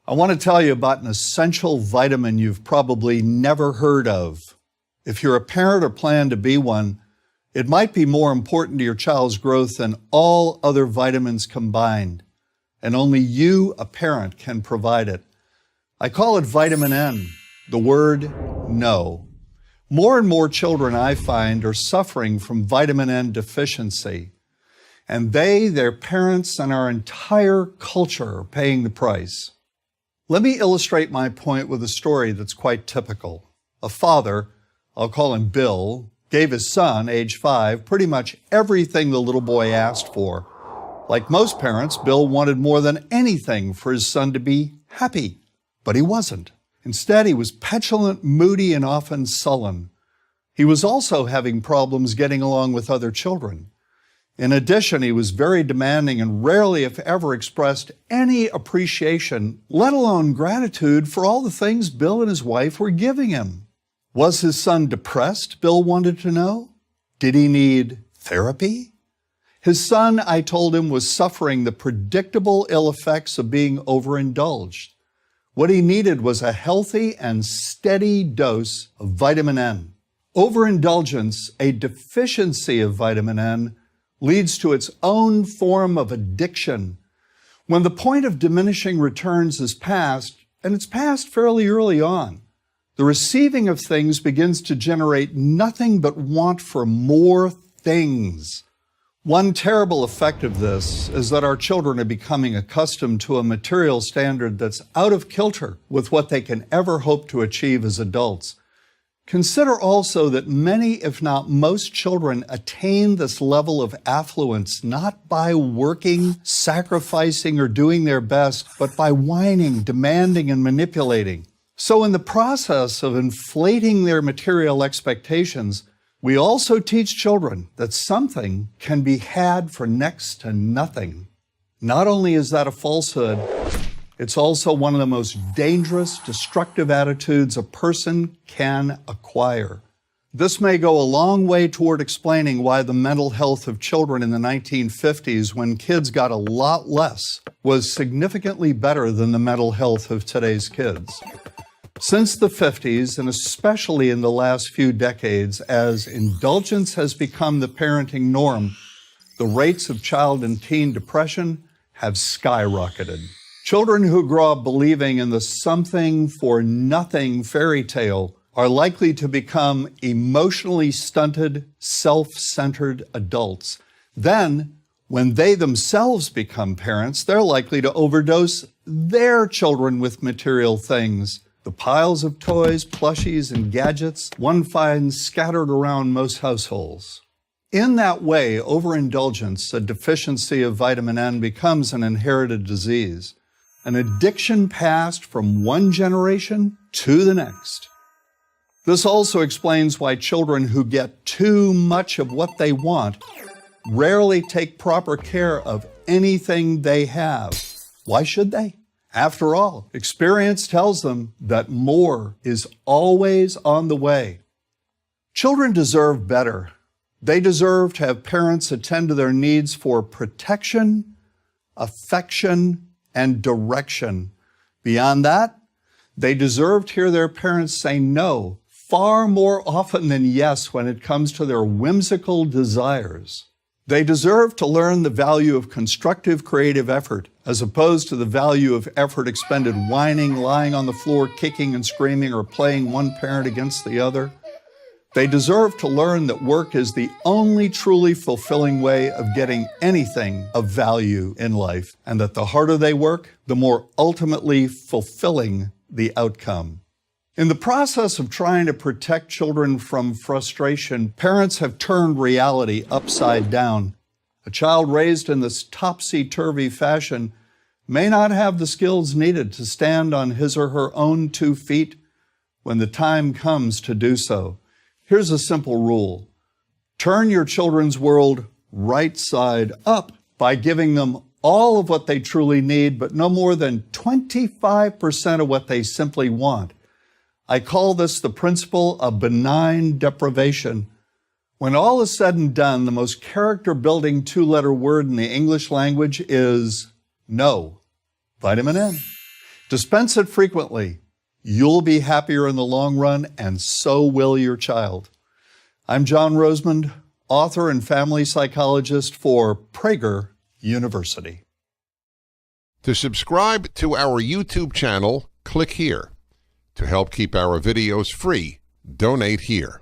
I want to tell you about an essential vitamin you've probably never heard of. If you're a parent or plan to be one, it might be more important to your child's growth than all other vitamins combined, and only you, a parent, can provide it. I call it vitamin N, the word no. More and more children, I find, are suffering from vitamin N deficiency, and they, their parents, and our entire culture are paying the price. Let me illustrate my point with a story that's quite typical. A father, I'll call him Bill, gave his son, age 5, pretty much everything the little boy asked for. Like most parents, Bill wanted more than anything for his son to be happy, but he wasn't. Instead, he was petulant, moody, and often sullen. He was also having problems getting along with other children. In addition, he was very demanding and rarely, if ever, expressed any appreciation, let alone gratitude, for all the things Bill and his wife were giving him. Was his son depressed, Bill wanted to know? Did he need therapy? His son, I told him, was suffering the predictable ill effects of being overindulged. What he needed was a healthy and steady dose of vitamin N. Overindulgence, a deficiency of vitamin N, leads to its own form of addiction. When the point of diminishing returns is past, and it's passed fairly early on, the receiving of things begins to generate nothing but want for more things. One terrible effect of this is that our children are becoming accustomed to a material standard that's out of kilter with what they can ever hope to achieve as adults. Consider also that many, if not most, children attain this level of affluence not by working, sacrificing, or doing their best, but by whining, demanding, and manipulating. So in the process of inflating their material expectations, we also teach children that something can be had for next to nothing. Not only is that a falsehood, it's also one of the most dangerous, destructive attitudes a person can acquire. This may go a long way toward explaining why the mental health of children in the 1950s, when kids got a lot less, was significantly better than the mental health of today's kids. Since the 50s, and especially in the last few decades, as indulgence has become the parenting norm, the rates of child and teen depression have skyrocketed. Children who grow up believing in the something for nothing fairy tale are likely to become emotionally stunted, self-centered adults. Then, when they themselves become parents, they're likely to overdose their children with material things. The piles of toys, plushies, and gadgets one finds scattered around most households. In that way, overindulgence, a deficiency of vitamin N, becomes an inherited disease, an addiction passed from one generation to the next. This also explains why children who get too much of what they want rarely take proper care of anything they have. Why should they? After all, experience tells them that more is always on the way. Children deserve better. They deserve to have parents attend to their needs for protection, affection, and direction. Beyond that, they deserve to hear their parents say no far more often than yes when it comes to their whimsical desires. They deserve to learn the value of constructive creative effort as opposed to the value of effort expended whining, lying on the floor, kicking and screaming, or playing one parent against the other. They deserve to learn that work is the only truly fulfilling way of getting anything of value in life, and that the harder they work, the more ultimately fulfilling the outcome. In the process of trying to protect children from frustration, parents have turned reality upside down. A child raised in this topsy-turvy fashion may not have the skills needed to stand on his or her own 2 feet when the time comes to do so. Here's a simple rule. Turn your children's world right side up by giving them all of what they truly need, but no more than 25% of what they simply want. I call this the principle of benign deprivation. When all is said and done, the most character-building 2-letter word in the English language is no. Vitamin N. Dispense it frequently. You'll be happier in the long run, and so will your child. I'm John Rosemond, author and family psychologist for Prager University. To subscribe to our YouTube channel, click here. To help keep our videos free, donate here.